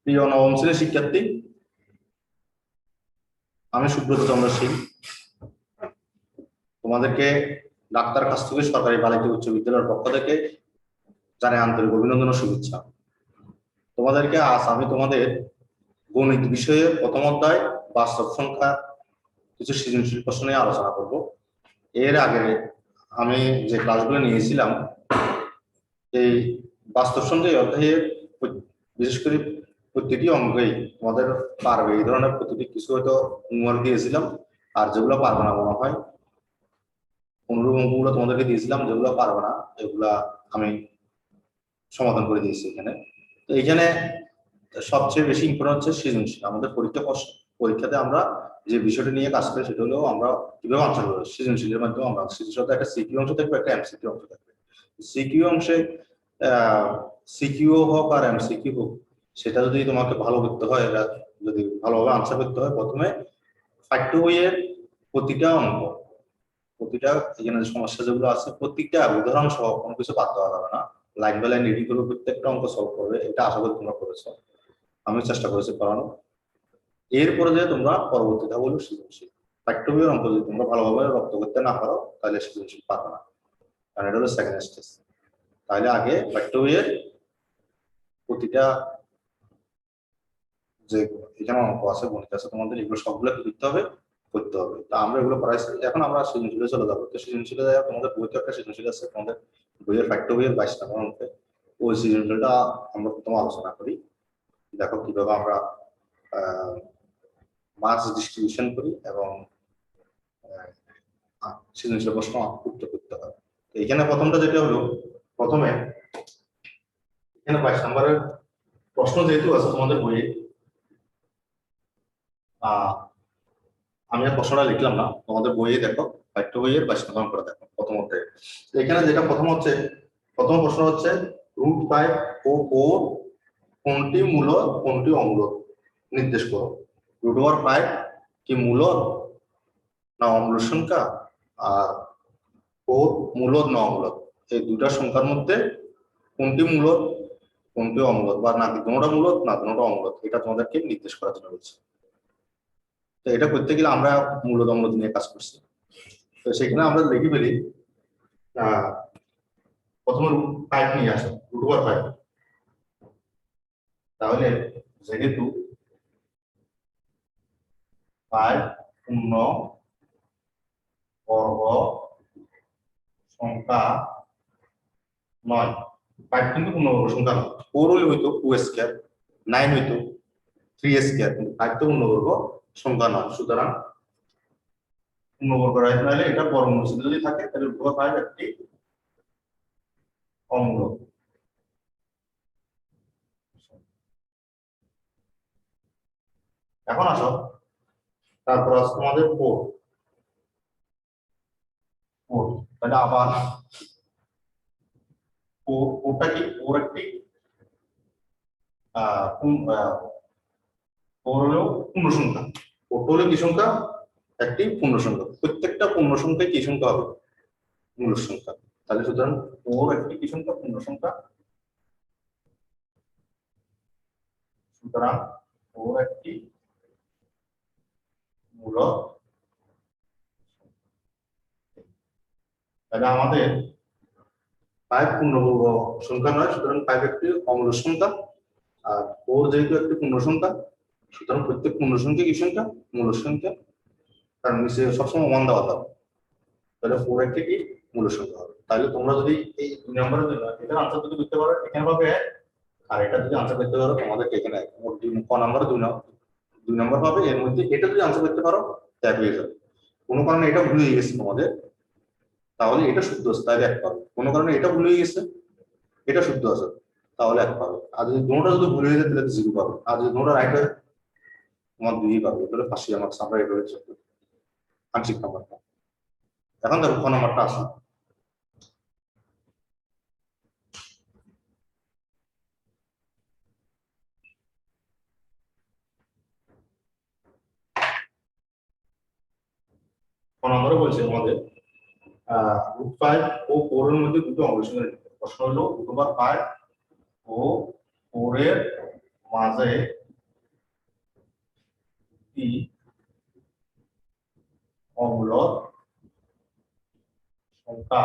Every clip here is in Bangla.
প্রিয় নবম শ্রেণীর শিক্ষার্থী, আমি সুব্রত চন্দ্র সিং তোমাদেরকে ডাক্তার কাস্তূরী সরকারি বালিকা উচ্চ বিদ্যালয়ের পক্ষ থেকে জানাই আন্তরিক অভিনন্দন ও শুভেচ্ছা। তোমাদেরকে আজ আমি তোমাদের গণিত বিষয়ের প্রথম অধ্যায় বাস্তব সংখ্যা কিছু সৃজনশীল প্রশ্ন নিয়ে আলোচনা করব। এর আগে আমি যে ক্লাসগুলো নিয়েছিলাম এই বাস্তব সংখ্যা অধ্যায়ে বিশেষ করে প্রতিটি অঙ্গই তোমাদের পারবে এই ধরনের প্রতিটি কিছু হয়তো হোমওয়ার্ক দিয়েছিলাম, আর যেগুলো পারবে না মনে হয় অনুরূপ অঙ্কগুলো তোমাদেরকে দিয়েছিলাম, যেগুলো পারবে না এগুলা আমি সমাধান করে দিয়েছি এখানে। তো এখানে সবচেয়ে বেশি ইম্পর্টেন্ট হচ্ছে সৃজনশীল। আমাদের পরীক্ষাতে আমরা যে বিষয়টা নিয়ে কাজ করি সেটা হলো আমরা কিভাবে আনসার করবো সৃজনশীলের মাধ্যমে। আমরা সৃজনশীলতা একটা সিকিউ অংশ থাকবে, একটা এমসিকিউ অংশ থাকবে। সিকিউ অংশে সিকিউ হোক আর এমসিকিউ হোক, সেটা যদি তোমাকে ভালো করতে হয়, যদি ভালোভাবে আনসার করতে হয়, প্রথমে পাঠ্য বইয়ের প্রতিটা অঙ্ক, প্রতিটা এখানে সমস্যা যেগুলো আছে প্রত্যেকটা উদাহরণ সহ কোনো কিছু বাদ দেওয়া যাবে না। লাইন বাই লাইন রিডিং করবে, প্রত্যেকটা অঙ্ক সলভ করবে। এটা আশা করি তোমরা করেছো, আমি চেষ্টা করেছি করানো। এরপরে যে তোমরা পরবর্তী ধাপ হলো সৃজনশীল। পাঠ্য বইয়ের অঙ্ক যদি তোমরা ভালোভাবে রপ্ত করতে না পারো তাহলে সৃজনশীল পারবে না, কারণ এটা হলো সেকেন্ড স্টেজ। তাহলে আগে পাঠ্য বইয়ের প্রতিটা যে এখানে অঙ্ক আছে, গণিত আছে, তোমাদের এগুলো সবগুলো করতে হবে। তা আমরা এগুলো পড়াইছি, এখন আমরা সৃজনশীলে চলে যাবো। তো সৃজনশীলে তোমাদের বইতে একটা সৃজনশীল আছে, তোমাদের বইয়ের পাঠ্য বইয়ের 22 নম্বর অঙ্কে। ওই সৃজনশীলটা আমরা প্রথম আলোচনা করি। দেখো কিভাবে আমরা মার্কস ডিস্ট্রিবিউশন করি এবং সৃজনশীল প্রশ্ন উত্তর করতে হয়। তো এখানে প্রথমটা যেটা হলো, প্রথমে এখানে 22 নম্বরের প্রশ্ন যেহেতু আছে তোমাদের বইয়ে, আমি আর প্রশ্নটা লিখলাম না, তোমাদের বইয়ে দেখো, পাঠ্য বইয়ের 22 নম্বর করে দেখো প্রথম অধ্যায়ে। এখানে যেটা প্রথম প্রশ্ন হচ্ছে √5 ও 4 কোনটি মূলদ কোনটি অম্লদ নির্দেশ করো। √5 কি মূলদ না অম্ল সংখ্যা, আর 4 মূলদ না অম্লদ, এই দুটা সংখ্যার মধ্যে কোনটি মূলদ কোনটি অম্লদ, বা না দুটোটা মূলদ না দুটোটা অম্লদ, এটা তোমাদেরকে নির্দেশ করার জন্য বলছে। তো এটা করতে গেলে আমরা মূলদ অম্লদ নিয়ে কাজ করছি। তো সেখানে আমরা লিখে ফেলি, প্রথমে √5 নিয়ে আসো, √5। তাহলে যেহেতু 5 পূর্ণ বর্গ সংখ্যা নয়, 5 কিন্তু পূর্ণবর্গ সংখ্যা নয়। 4 হইতো 2² 9 হইতো 3² কিন্তু 5 তো পূর্ণবর্গ সংখ্যা নয়। সুতরাং পূর্ণবর্গ রাইট নাইলে এটা বর্গমূল যদি থাকে তাহলে √5 একটি অমূলক। এখন আসো, তারপর আছে তোমাদের 4, তাহলে আবার 4টা কি 4 একটি 4 হলো পূর্ণ সংখ্যা। 4 হলো কি সংখ্যা? একটি পূর্ণ সংখ্যা। প্রত্যেকটা পূর্ণ সংখ্যা কি সংখ্যা হবে? মূল সংখ্যা। তাহলে সুতরাং 4 একটি কি সংখ্যা? পূর্ণ সংখ্যা। সুতরাং 4 একটি মূলদ। তাহলে আমাদের 5 পূর্ণবর্গ সংখ্যা নয়, সুতরাং 5 একটি অমূল সংখ্যা। আর 4 যেহেতু একটি পূর্ণ সংখ্যা, সুতরাং প্রত্যেক পূর্ণ সংখ্যা কি সংখ্যা? মূল সংখ্যা। কারণ নিচে সবসময় 1 দেওয়া থাকবে, তাহলে 4 একটি কি মূল সংখ্যা হবে। তাহলে তোমরা যদি এই 2 নম্বরের জন্য এটার আনসার যদি করতে পারো এখানে পাবে 1, আর এটা যদি আনসার করতে পারো তোমাদের এখানে ক নম্বরে 2 নম্বর পাবে। এর মধ্যে এটা যদি আনসার করতে পারো 1 হয়ে যাবে। কোনো কারণে এটা ভুল হয়ে গেছে তোমাদের, তাহলে এটা শুদ্ধ আছে, তাহলে 1 পাবে। কোনো কারণে এটা ভুল হয়ে গেছে, এটা শুদ্ধ আছে, তাহলে 1 পাবে। আর যদি দুটোটা যদি ভুল হয়ে যায় তাহলে 0 পাবে। আর যদি দুটোটা রাইট হয় তোমার 2 পাবে। এটা হলো ফার্স্ট ইয়ার মার্কস, আমরা এটা হচ্ছে আংশিক নাম্বারটা। এখন দেখো ক নাম্বারটা আছে। ক নম্বরে বলছে আমাদের √5 ও 4 এর মধ্যে দুটো অংশের প্রশ্ন হলো √5 ও 4 এর মাঝে দুটি অম্লর সংখ্যা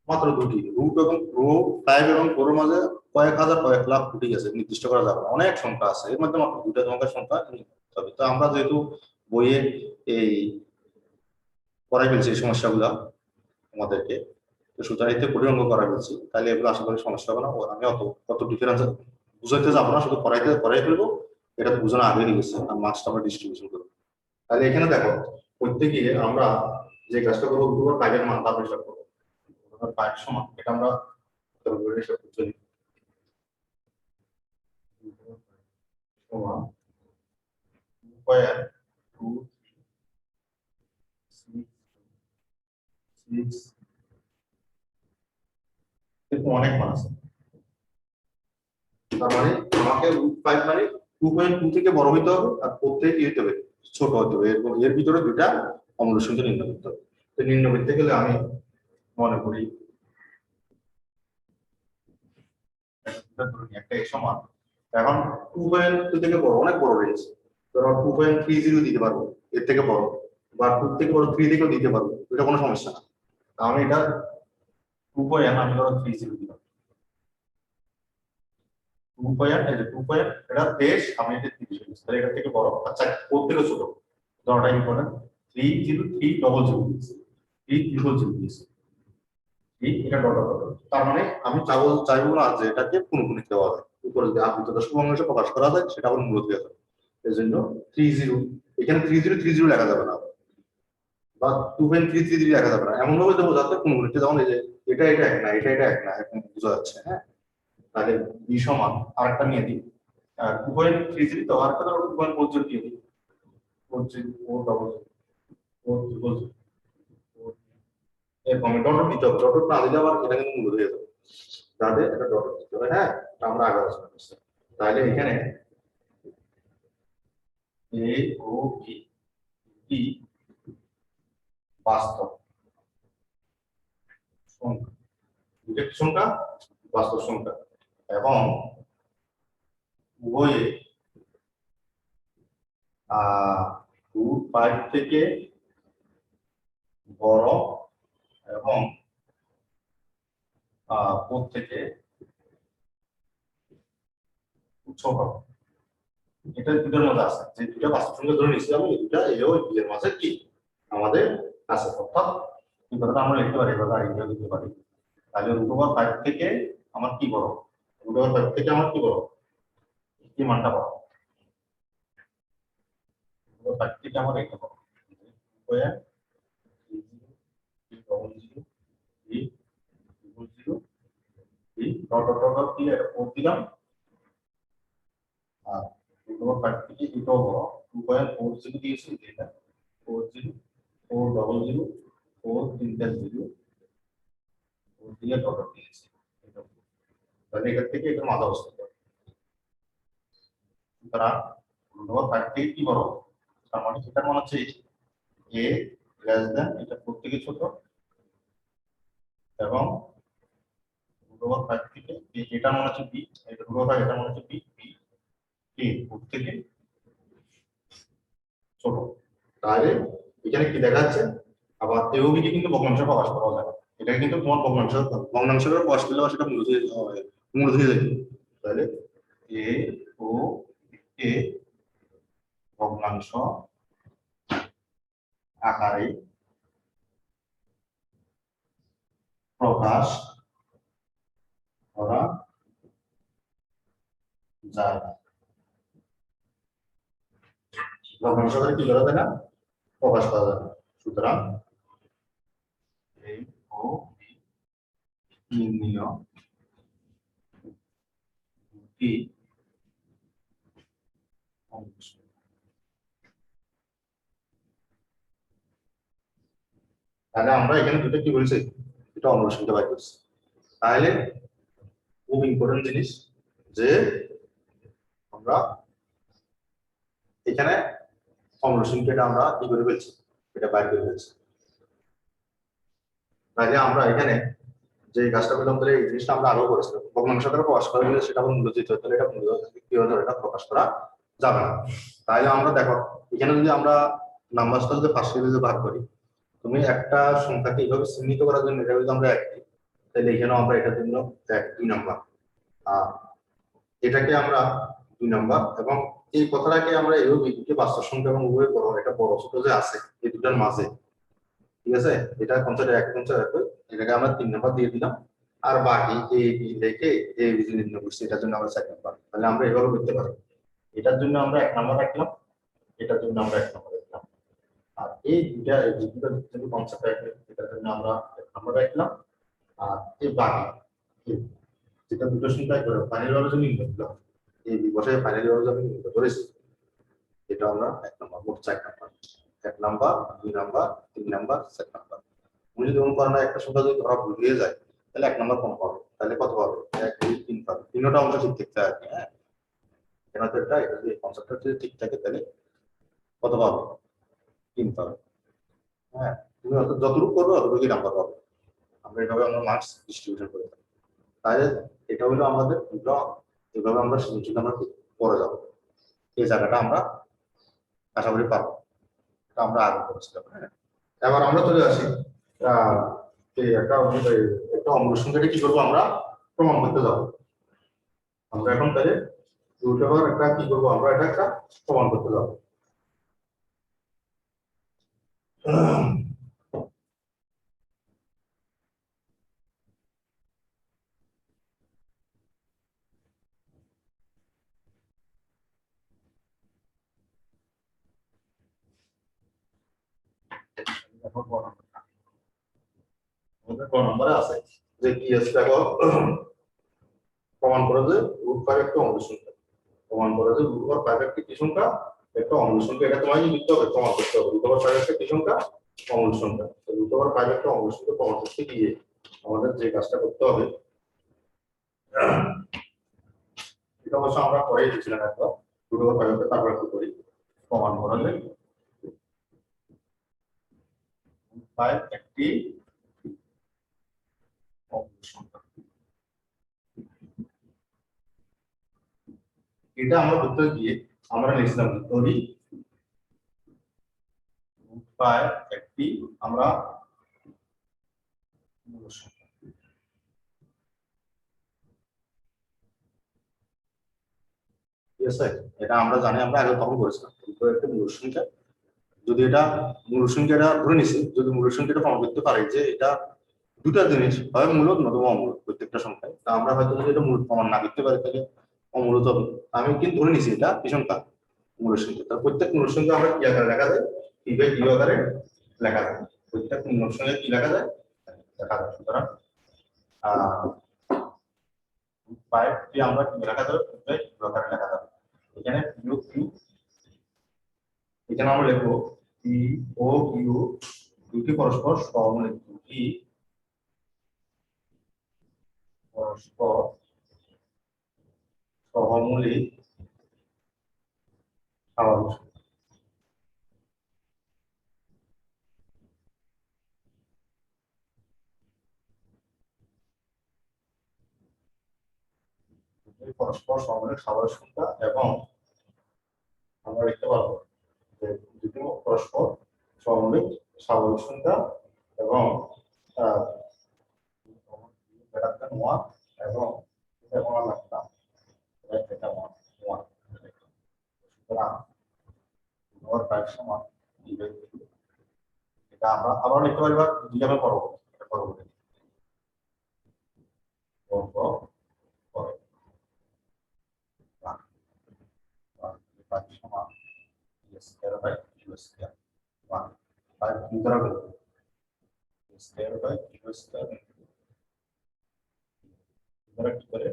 মাত্র দুটি, রুট এবং রো 5 এবং 4 এর মাঝে কয়েক হাজার কয়েক লাখ কোটি আছে, নির্দিষ্ট করা যাবে না, অনেক সংখ্যা আছে, এর মধ্যে মাত্র দুটো সংখ্যা তবে তো আমরা যেহেতু বইয়ে এই পড়াই ফেলছি এই সমস্যাগুলো আমাদেরকে, তো সুতারিতে কোটি অঙ্ক করা ফেলছি, তাহলে এগুলো আশা করি সমস্যা হবে না। আমি অত ডিফারেন্স বুঝাইতে যাবো না, শুধু পড়াই ফেলবো, এটা তো বুঝানো আগে হয়ে গেছে, আর মার্কসটা আমরা ডিস্ট্রিবিউশন করবো। তাহলে এখানে দেখো প্রত্যেকে আমরা যে কাজটা করবো রুট পাইয়ের মান তার হিসাব করবো, পাইয়ের সমান এটা আমরা হিসাব করতে সমান স্কয়ার রুট 6 এরকম অনেক মান আছে। তার মানে আমাকে রুট 5 মানে 2.2 থেকে বড় হইতে হবে, আর প্রত্যেক কি হইতে হবে, ছোট হতে হবে। এর ভিতরে দুইটা অমূল্য সংখ্যা নির্ণয় করতে হবে। তো নির্ণয় করতে গেলে আমি মনে করি একটা এ সমান, এখন 2.2 থেকে বড় অনেক বড় রয়েছে, ধরো 2.30 দিতে পারবো, এর থেকে বড়, বা 2 থেকে বড় 3 থেকেও দিতে পারবো, এটা কোনো সমস্যা না। আমি এটা 2. আমি ধরো 30 দিলাম, 2. এটা 2. এটা দেশ, আমি এটা 30 দিচ্ছি, তাহলে এটা থেকে বড়, আচ্ছা কোড থেকে ছোট, ধরোটা ইম্পর্টেন্ট 30300 দিচ্ছি, 300 দিচ্ছি, এটা ডট ডট ডট। তার মানে আমি চাইবো না যে এটাকে পুনঃপুনিত দেওয়া যায়, উপরে যে আবৃত দশক অংশ প্রকাশ করা যায় সেটা আবার মূলত দেওয়া যায়, এই জন্য 30, এখানে 3030 লেখা যাবে না, বা 2.333 লেখা যাবে না, এমন ভাবে দেবো যাতে পুনঃপুনিত, যেমন এই যে এটা এক না, এটা এক না, এখন বোঝা যাচ্ছে। হ্যাঁ, তাহলে বি সমান আরেকটা নিয়ে দিই 2.33, তো আরেকটা ধরো 2.40 দিয়ে দিই, 40 এরকম ডট দিতে হবে, ডট না দিলে আবার এটা কিন্তু মূল হয়ে যাবে, তাহলে এটা ডট দিতে হবে। হ্যাঁ, এটা আমরা আগে আলোচনা করছি। তাহলে এখানে এ ও বি কি বাস্তব সংখ্যা, দুটো সংখ্যা বাস্তব সংখ্যা, এবং উভয়ে রুট 5 থেকে বড় এবং প্রত্যেকে ছোট, এটা দুটোর মধ্যে আছে, যে দুটো বাস্তব সংখ্যা ধরে নিচ্ছি আমি, দুটা এও এর মাঝে কি আমাদের আছে, অর্থাৎ এই কথাটা আমরা লিখতে পারি, এভাবে আইডিয়া দিতে পারি। তাহলে √5 থেকে আমার কি বড়, √5 থেকে আমার কি বড়, কি মানটা বড়, √5 থেকে আমার এটা বড়, স্কয়ার 3 ডট ডট ডট দিয়ে এটা কোড দিলাম, আর √5 থেকে এটাও বড় 2.40 দিয়েছি, এটা 40 400 430 দিয়ে ডট ডট দিয়েছি, তাহলে এখান থেকে এটা মাঝে অবস্থিত। সুতরাং √5 থেকে কি বড়, তার মানে এটা মনে হচ্ছে এ লেস দেন এটা প্রত্যেকে ছোট, এবং √5 থেকে এটা মনে হচ্ছে বি, এটা √5 এটা মনে হচ্ছে বি, বি কে প্রত্যেকে ছোট। তাহলে এখানে কি দেখা যাচ্ছে, আবার এও বি কে কিন্তু ভগ্নাংশ প্রকাশ করা যায়, এটা কিন্তু তোমার ভগ্নাংশের প্রকাশ করলে সেটা মূল হয়ে যাবে। তাহলে এ ও এ ভগ্নাংশ আকারে প্রকাশ করা যায়, ভগ্নাংশ আকারে কি করা যায় না, প্রকাশ করা যায় না। সুতরাং এই ও বি নির্ণয় দুটি অংশ, তাহলে আমরা এখানে দুটো কি বলছি, এটা অনুসন্ধান বাই করছি। তাহলে খুব ইম্পর্টেন্ট জিনিস যে আমরা এখানে অনুসন্ধানটা আমরা কি করে ফেলছি, এটা বাইর করে ফেলছি। তাহলে আমরা এখানে যে কাজটা পেলাম তাহলে এই জিনিসটা আমরা আরো করেছিলাম, ভগ্নাংশ আকারে প্রকাশ করা গেলে সেটা আবার মূল্য দিতে হয়, তাহলে এটা মূল্য কি হতে এটা প্রকাশ করা যাবে না। তাইলে আমরা দেখো এখানে যদি আমরা নাম্বারটা যদি ফার্স্ট সিরিজে ভাগ করি, তুমি একটা সংখ্যাকে এইভাবে চিহ্নিত করার জন্য এটা যদি আমরা এক দিই, তাহলে এখানেও আমরা এটার জন্য এক 2 নাম্বার, আর এটাকে আমরা 2 নাম্বার, এবং এই কথাটাকে আমরা এইভাবে দুটি বাস্তব সংখ্যা এবং উভয় বড়, এটা বড় ছোট যে আছে এই দুটার মাঝে, ঠিক আছে, এটা কনসেপ্ট এক কনসেপ্ট একই, এটাকে আমরা 3 নাম্বার দিয়ে দিলাম, আর বাকি এ বি রেখে এ বি নির্ণয় করছি, এটার জন্য আমরা 4 নাম্বার। তাহলে আমরা এভাবে করতে পারি, এটার জন্য আমরা 1 নাম্বার রাখলাম, এটার জন্য আমরা 1 নাম্বার রাখলাম, আর এই দুটা যদি কনসেপ্ট একই, এটার জন্য আমরা 1 নাম্বার রাখলাম, আর এই বাকি যেটা দুটো সংখ্যা করে ফাইনাল ভাবে যদি নির্ণয় করলাম, এই বসায় ফাইনাল ভাবে যদি নির্ণয় করেছি, এটা আমরা 1 নাম্বার, মোট 4 number, 1 number 2 number 3 number 4 number. তুমি যদি মনে করো না একটা সংখ্যা যদি ধরা ভুল হয়ে যায়, তাহলে 1 নাম্বার কম পাবে, তাহলে কত পাবে? 1 2 3 পাবে, তিনটা অংশ ঠিক থাকতে হবে। হ্যাঁ, এটা তো এটা যদি কনসেপ্টটা যদি ঠিক থাকে তাহলে কত পাবে? 3 পাবে। হ্যাঁ, তুমি যতটুকু করবে ততটুকুই নাম্বার পাবে। আমরা এভাবে আমরা মার্কস ডিস্ট্রিবিউশন করে থাকি। তাহলে এটা হলো আমাদের দুটো, এভাবে আমরা সৃজনশীল আমরা পড়ে যাবো, এই জায়গাটা আমরা আশা করি পারবো, এটা আমরা আগে করেছিলাম। হ্যাঁ, এবার আমরা চলে আসি একটা অঙ্গ সংখ্যাটা কি করবো আমরা প্রমাণ করতে যাবো। আমরা এখন তাহলে একটা কি করবো, আমরা এটা একটা প্রমাণ করতে যাবো। নম্বরে আছে যে কি আছে দেখো, প্রমাণ করে যে √5 একটা অঙ্গ সংখ্যা, প্রমাণ করে যে √5 একটা কি সংখ্যা, একটা অঙ্গ সংখ্যা। এটা তোমাকে লিখতে হবে, প্রমাণ করতে হবে √5 একটা কি সংখ্যা, অঙ্গ সংখ্যা। তো √5 একটা অঙ্গ সংখ্যা প্রমাণ করতে গিয়ে আমাদের যে কাজটা করতে হবে, এটা অবশ্য আমরা পরেই দিয়েছিলাম একবার, √5 কে তারপর একটু করি, প্রমাণ করা যায় √5 একটি অঙ্গ সংখ্যা। এটা আমরা করতে গিয়ে আমরা লিখলাম ধরি √5 একটি আমরা মূল সংখ্যা। ঠিক আছে, এটা আমরা জানি, আমরা আগে তখন করেছিলাম একটা মূল সংখ্যা। যদি এটা মূল সংখ্যাটা ধরে নিছি, যদি মূল সংখ্যাটা প্রমাণ করতে পারি যে এটা দুটা জিনিস হয় মূলত নতুবা অমূলত প্রত্যেকটা সংখ্যায়, তা আমরা হয়তো যদি এটা মূল প্রমাণ না করতে পারি তাহলে অমূলত হবে। আমি কিন্তু ধরে নিছি এটা কি সংখ্যা, মূল সংখ্যা। তার প্রত্যেক মূল সংখ্যা আমরা কি আকারে লেখা যায়, কি বাই কি আকারে লেখা যায়, প্রত্যেক মূল সংখ্যা কি লেখা যায়, লেখা যায়। সুতরাং 5 টি আমরা কি লেখা যাবে, বাই কি আকারে লেখা যাবে। এখানে কিউ কিউ, এখানে আমরা লিখবো পি ও কিউ দুটি পরস্পর সহমূলক, দুটি পরস্পর সহমূলক স্বাভাবিক পরস্পর সহমূলক স্বাভাবিক সংখ্যা, এবং আমরা লিখতে পারবো যে দুটি পরস্পর সহমূলক স্বাভাবিক সংখ্যা এবং ওয়ান এবং সুতরাং সমান, এটা আমরা আবার লিখতে পারি, বা দুইটা আমরা পরবর্তী সমান স্কয়ার বাই কিউ স্কয়ার 1 5 কি দ্বারা বলবো স্কয়ার বাই কিউ স্কয়ার দ্বারা কি করে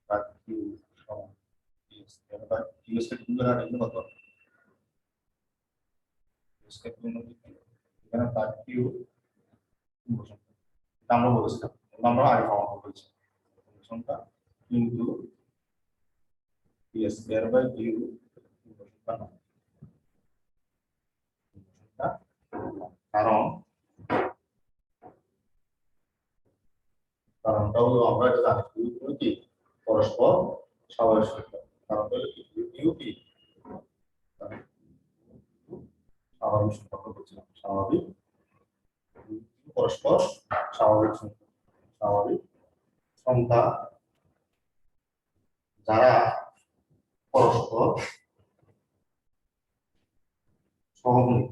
5 কিউ সমান স্কয়ার বাই কিউ স্কয়ার দ্বারা নিম্ন কত স্কয়ার নিম্ন কি এখানে 5 কিউ আমরা বলেছিলাম, আমরা আগে প্রমাণ করেছি সংখ্যা কিন্তু পি স্কয়ার বাই কিউ হলো আমরা এটা জানি দুই কি পরস্পর স্বাভাবিক সংখ্যা কারণ হলো কি কি স্বাভাবিক সংখ্যা বলছিলাম স্বাভাবিক পরস্পর স্বাভাবিক সংখ্যা স্বাভাবিক সংখ্যা যারা পরস্পর সহমূলক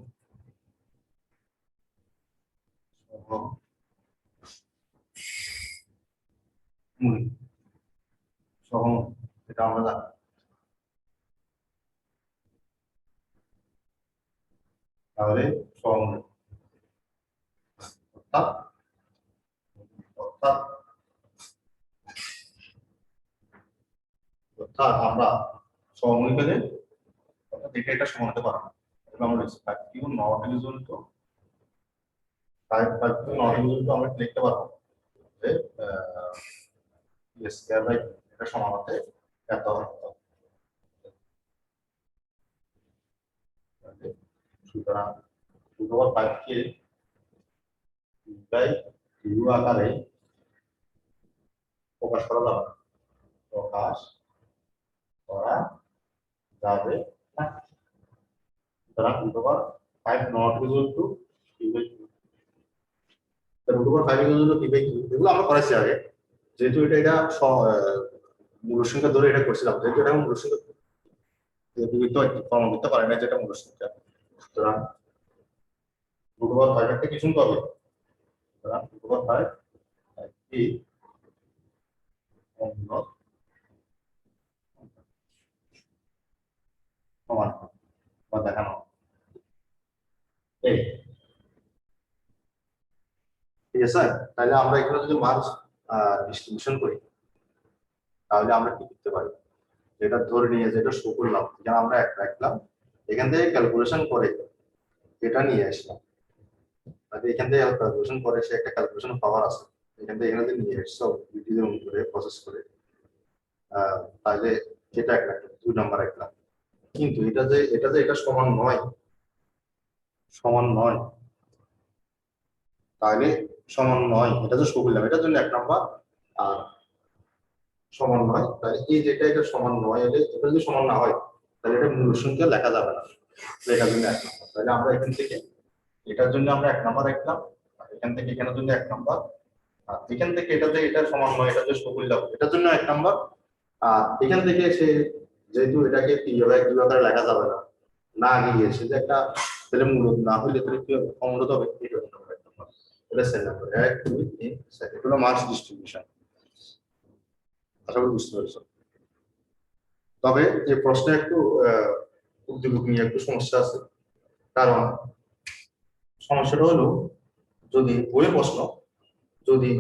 সহমূলক এটা আমরা জানি তাহলে সহমূলক অর্থাৎ অর্থাৎ অর্থাৎ আমরা সহমূলক পেলে অর্থাৎ এটা সমান হতে পারে না তাহলে আমরা লিখছি 5 Q not equal to 5 Q not equal to আমরা লিখতে পারবো যে স্কয়ার বাই এটা সমান হতে এত সুতরাং রুট ওভার 5 কে বাই কিউ আকারে প্রকাশ করা যাবে প্রকাশ করা যাবে না সুতরাং root over 5 not equal to Q by Q root over 5 equal to Q by Q এগুলো আমরা করেছি আগে যেহেতু এটা মূল সংখ্যা ধরে এটা করছিলাম যেহেতু এটা মূল সংখ্যা প্রমাণ করতে পারে না যেটা মূল সংখ্যা সুতরাং রুট ওভার 5 একটা কিছু হবে সুতরাং রুট ওভার 5 কি সমান বা দেখানো এই ঠিক আছে তাহলে আমরা এখানে যদি মার্কস ডিস্ট্রিবিউশন করি তাহলে আমরা কি করতে পারি যেটা ধরে নিয়ে যেটা শো করলাম এখানে আমরা এক রাখলাম এখান থেকে ক্যালকুলেশন করে এটা নিয়ে আসলাম তাহলে এখান থেকে ক্যালকুলেশন করে সে একটা ক্যালকুলেশন পাওয়ার আছে এখান থেকে এখানে নিয়ে এসছো বিটির করে প্রসেস করে তাহলে এটা এক রাখলাম 2 নাম্বার রাখলাম কিন্তু এটা যে এটা সমান নয় তাহলে সমান নয় এটা যে শো করলাম এটার জন্য 1 নাম্বার আর সমান নয় তাহলে এই যেটা এটা সমান নয় হলে এটা যদি সমান না হয় তাহলে এটা মূল সংখ্যা লেখা যাবে না লেখার জন্য 1 নাম্বার তাহলে আমরা এখান থেকে এটার জন্য আমরা 1 নাম্বার রাখলাম এখান থেকে এখানের জন্য 1 নাম্বার আর এখান থেকে এটা সমান নয় এটা যে শো করলাম এটার জন্য 1 নাম্বার আর এখান থেকে সে যেহেতু এটাকে কিভাবে লেখা যাবে না না গিয়ে সে যে একটা তাহলে মূলত না হলে তাহলে কি অমূলত হবে এটা নাম্বার 1 নাম্বার এটা সেট নাম্বার 1 2 3 4 এটা হলো মার্কস ডিস্ট্রিবিউশন আশা করি বুঝতে পেরেছো তবে এই প্রশ্নে একটু উদ্দীপক নিয়ে একটু সমস্যা আছে কারণ সমস্যাটা হলো যদি বইয়ের প্রশ্ন যদি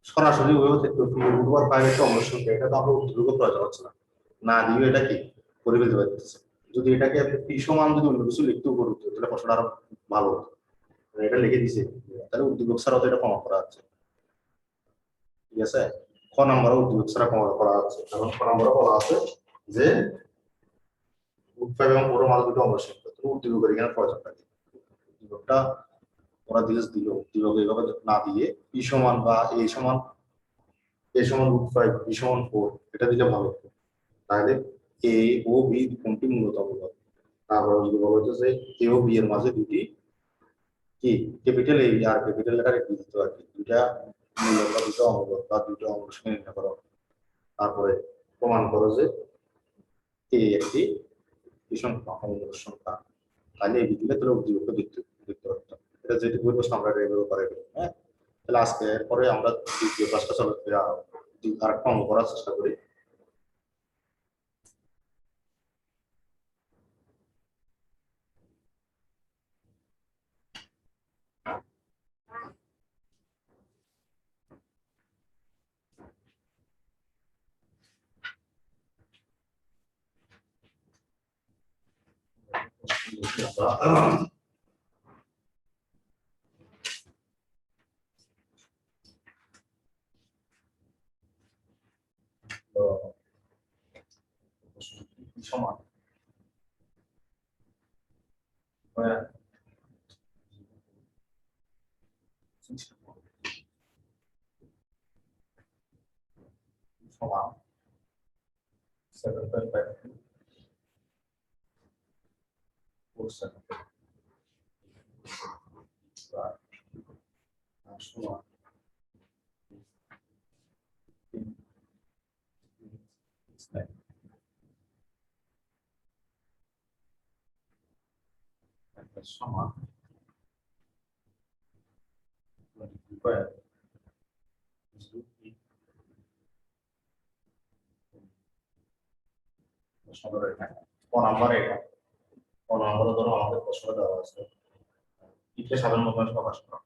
সরাসরি ওইভাবে থেকে রুট ওভার 5 একটা অঙ্ক সংখ্যা এটা তো আমরা উদ্দীপক প্রয়োজন হচ্ছে না না দিয়ে এটা কি করে ফেলতে পারতেছে যদি এটাকে আপনি পি সমান যদি অন্য কিছু লিখতেও করতে তাহলে প্রশ্নটা আরো ভালো হতো এটা লিখে দিছে তাহলে উদ্দীপক ছাড়াও তো এটা প্রমাণ করা হচ্ছে ঠিক আছে ক নাম্বারও উদ্দীপক ছাড়া প্রমাণ করা হচ্ছে কারণ ক নাম্বারও বলা আছে যে রুট 5 এবং পুরো মান দুটো অঙ্ক সংখ্যা তো উদ্দীপকের এখানে প্রয়োজন থাকে উদ্দীপকটা ওরা দিল উদ্দীপক এইভাবে না দিয়ে পি সমান বা এ সমান রুট 5 বি সমান 4 এটা দিলে ভালো হতো তাহলে এ ও বি কোনটি মূলত অবদান তারপর যদি বলা হচ্ছে যে এ ও বি এর মাঝে দুটি কি ক্যাপিটাল এ আর ক্যাপিটাল লেটার বি দিতে আর কি দুইটা মূলত বা দুটো অঙ্গক বা দুটো অঙ্গ নির্ণয় করো তারপরে প্রমাণ করো যে এ একটি ভীষণ অঙ্গক সংখ্যা তাহলে এই দিলে তোর উদ্দীপক দেখতে পারতাম এটা যেটি বই প্রশ্ন আমরা এভাবে করে হ্যাঁ তাহলে আজকে এরপরে আমরা দ্বিতীয় ক্লাসটা চলে আরেকটা অঙ্ক করার চেষ্টা করি সমান সমান 7.52 47 সমান সমান 25 ধরো আমাদের প্রশ্ন দেওয়া আছে ইকে সাধারণ ভগ্নাংশ প্রকাশ করো।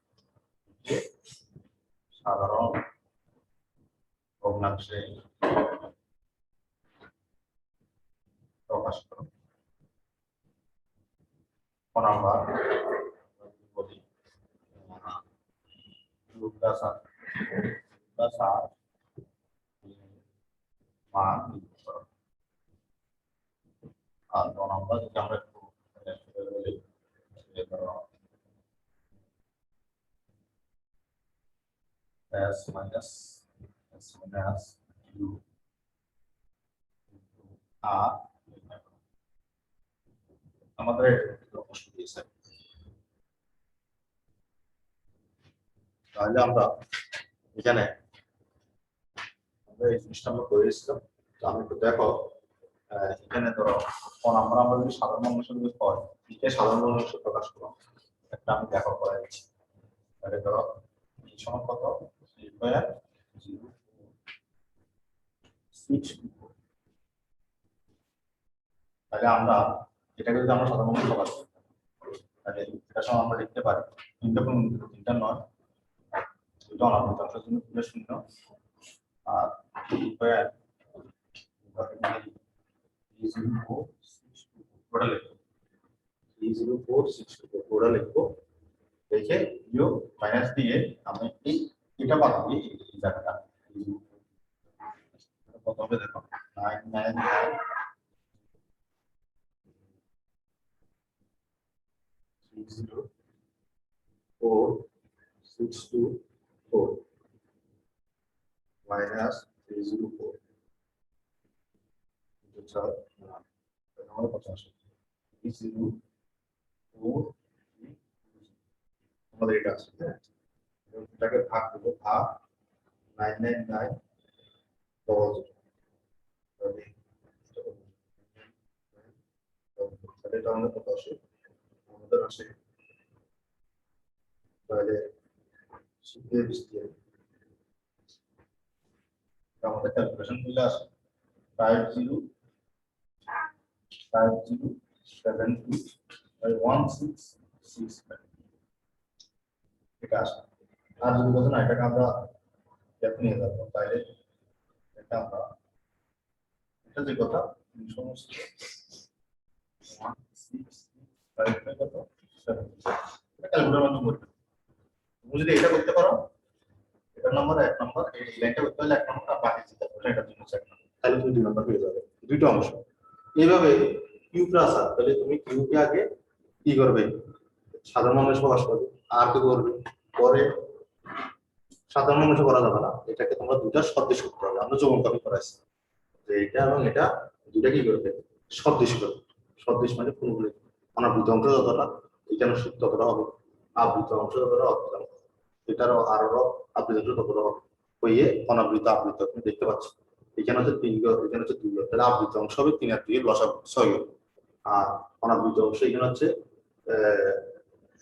সাধারণ ভগ্নাংশে প্রকাশ করো। নাম্বার বলি মান আর নাম্বার যদি আমরা বলি s minus u r আমাদের প্রশ্ন দিয়েছে। তাহলে আমরা এখানে এই জিনিসটা আমরা করে এসেছিলাম। আমি একটু দেখো এখানে ধরো আমরা যদি সাধারণ ভগ্নাংশ যদি হয় একে সাধারণ ভগ্নাংশ প্রকাশ করো একটা আমি দেখো করে দিচ্ছি। তাহলে ধরো এই সমান কত 3.06। তাহলে আমরা এটাকে যদি আমরা সাধারণ ভগ্নাংশ প্রকাশ করি তাহলে এটা সমান আমরা লিখতে পারি তিনটা নয় দুটো অনাবৃতাংশের জন্য 0 আর 3.0462 লিখবো দেখে বিয়োগ মাইনাস দিয়ে আমি এটা বাদ দিয়ে এই জায়গাটা কত হবে দেখো 999.624 minus 304 আমাদের এটা আছে এটাকে ভাগ দেব ভাগ 999 তাহলে এটা আমাদের কত আসে আমাদের আসে তাহলে শিখিয়ে দিচ্ছি আমাদের ক্যালকুলেশন মিলে আসে 50.1665 এটা আসে। আর যদি বলছেন এটাকে আমরা নিয়ে যাবো তাহলে এটা আমরা এটা যে কথা সমস্ত 1665 কত 7 এটা ক্যালকুলেটর মাধ্যমে করতে তুমি যদি এটা করতে পারো এটা নাম্বার এক নাম্বার এই লাইনটা করতে হলে এক নাম্বার আর বাকি যেটা করলে এটার জন্য এক নাম্বার তাহলে তুমি দুই নাম্বার পেয়ে যাবে দুইটা অংশ। এইভাবে কিউ প্লাস আর তাহলে তুমি কিউ কে আগে কি করবে সাধারণ ভগ্নাংশ প্রকাশ করবে আর কি করবে পরে সাধারণ ভগ্নাংশ করা যাবে না এটাকে তোমরা দুইটা সদৃশ করতে হবে। আমরা যোগন কপি করাইছি যে এটা এবং এটা দুইটা কি করবে সদৃশ করবে। সদৃশ মানে পুনরাবৃত্ত অনাবৃত অংশ যতটা এখানে ততটা হবে আবৃত অংশ যতটা অবৃত এটারও আরো আবৃত অংশ ততটা হবে হয়ে অনাবৃত আবৃত তুমি দেখতে পাচ্ছ এখানে হচ্ছে 3 ঘর এখানে হচ্ছে 2 ঘর তাহলে আবৃত অংশ হবে 3 আর 2 লসাগু 6 ঘর আর অনাবৃত অংশ এখানে হচ্ছে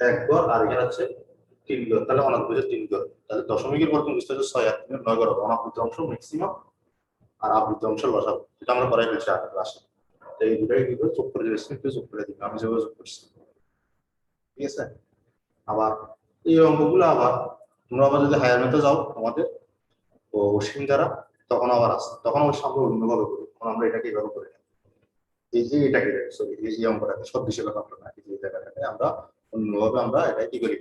1 ঘর আর এখানে হচ্ছে 3 ঘর তাহলে অনাবৃত 3 ঘর তাহলে দশমিকের পর তুমি বুঝতে হচ্ছে 6 আর 3 9 ঘর অনাবৃত অংশ ম্যাক্সিমাম আর আবৃত অংশ লসাগু এটা আমরা করাই ফেলছি আগের ক্লাসে। এই দুটাই কি করে যোগ করে দিবে একটু যোগ করে দিবে আমি যেভাবে যোগ করছি ঠিক আছে। আবার এই অঙ্কগুলো আবার তোমরা আবার যদি হায়ার ম্যাথে যাও আমাদের অসীম দ্বারা তখন আবার আসে তখন আমরা সামনে অন্যভাবে করি তখন আমরা এটাকে এইভাবে করি এই যে এটাকে সরি এই যে অঙ্কটাকে সদৃশ ব্যাপারটা না এই যে জায়গাটাকে আমরা অন্যভাবে আমরা এটা কি করি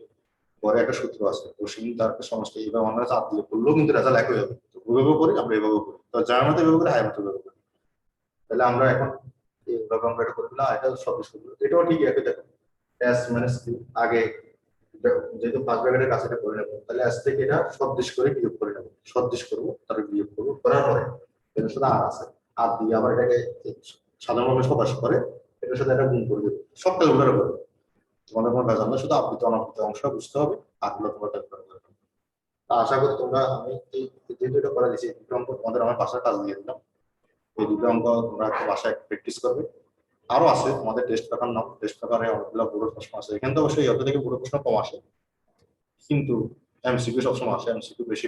পরে একটা সূত্র আছে অসীম দ্বারা সমষ্টি এইভাবে আমরা চাপ দিয়ে করলেও কিন্তু রেজাল্ট একই হবে তো ওইভাবে করি আমরা এইভাবে করি তো যার মধ্যে এভাবে করে হায়ার ম্যাথে এভাবে করি তাহলে আমরা এখন এইভাবে আমরা এটা করে দিলাম এটা সদৃশ করবো এটাও ঠিক একই দেখো s মাইনাস q আগে যেহেতু ফার্স্ট ব্র্যাকেটের কাছে এটা করে নেব তাহলে s থেকে এটা সদৃশ করে বিয়োগ করে নেব সদৃশ করব তারপর বিয়োগ করব করার পরে এটার সাথে আর আছে, আর দিয়ে আবার এটাকে সাধারণ মানুষ প্রকাশ করে, এটার সাথে একটা গুণ করবে, সব ক্যালকুলেটর করবে। তোমাদের কোনো ভেজাল না, শুধু আবৃত অনাবৃত অংশ বুঝতে হবে, আগগুলো তোমরা ক্যালকুলেট করবে। তা আশা করি তোমরা, আমি এই যে দুটো করে দিয়েছি, দুটো অঙ্ক তোমাদের আমার বাসায় কাজ দিয়ে দিলাম। এই দুটো অঙ্ক তোমরা একটা বাসায় প্র্যাকটিস করবে। আরো আছে আমাদের টেস্ট পেপার নাম, টেস্ট পেপারে অনেকগুলো বড় প্রশ্ন আছে, এখান থেকে অবশ্যই অত থেকে বড় প্রশ্ন কম আসে, কিন্তু এমসিকিউ সবসময় আসে। এমসিকিউ বেশি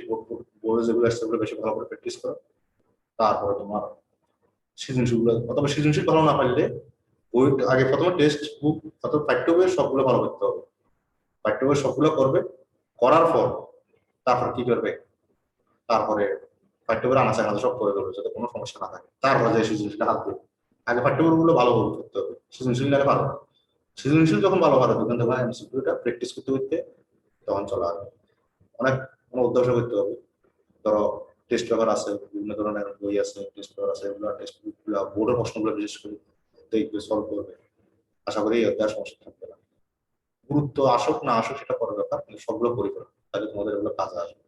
বোর্ডে যেগুলো আসছে সেগুলো বেশি ভালো করে প্র্যাকটিস করো। তারপরে তোমার সৃজনশীল গুলো, অথবা সৃজনশীল ভালো না পারলে বই আগে প্রথমে টেক্সট বুক অথবা পাঠ্য বইয়ের সবগুলো ভালো করতে হবে। পাঠ্য বইয়ের সবগুলো করবে, করার পর তারপর কি করবে, তারপরে পাঠ্য বইয়ের আনাচে কানাচে সব করে দেবে, যাতে কোনো সমস্যা না থাকে। তারপরে যে সৃজনশীল হাত দেবে, আগে পাঠ্য বইগুলো ভালোভাবে করতে হবে, সৃজনশীল আগে পারো। সৃজনশীল যখন ভালো পারো তখন দেখো এমসিকিউটা প্র্যাকটিস করতে করতে তখন চলে আসবে। অনেক কোনো অভ্যাস করতে হবে। ধরো টেস্ট পেপার আছে, বিভিন্ন ধরনের বই আছে, টেস্ট পেপার আছে, এগুলো টেস্ট বুকগুলো বোর্ডের প্রশ্নগুলো বিশেষ করে দেখবে, সলভ করবে। আশা করি এতে আর সমস্যা থাকবে না। গুরুত্ব আসুক না আসুক সেটা পরের ব্যাপার, কিন্তু সবগুলো পরিকল্পনা তাহলে তোমাদের এগুলো কাজে আসবে।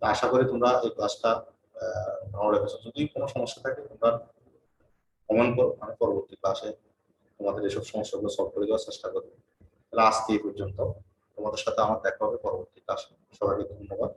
তো আশা করি তোমরা এই ক্লাসটা ভালো লেগেছে। যদি কোনো সমস্যা থাকে তোমরা কমেন্ট করো, আমি পরবর্তী ক্লাসে তোমাদের এইসব সমস্যাগুলো সলভ করে দেওয়ার চেষ্টা করবো। তাহলে আজকে এই পর্যন্ত, তোমাদের সাথে আমার দেখা হবে পরবর্তী ক্লাসে। সবাইকে ধন্যবাদ।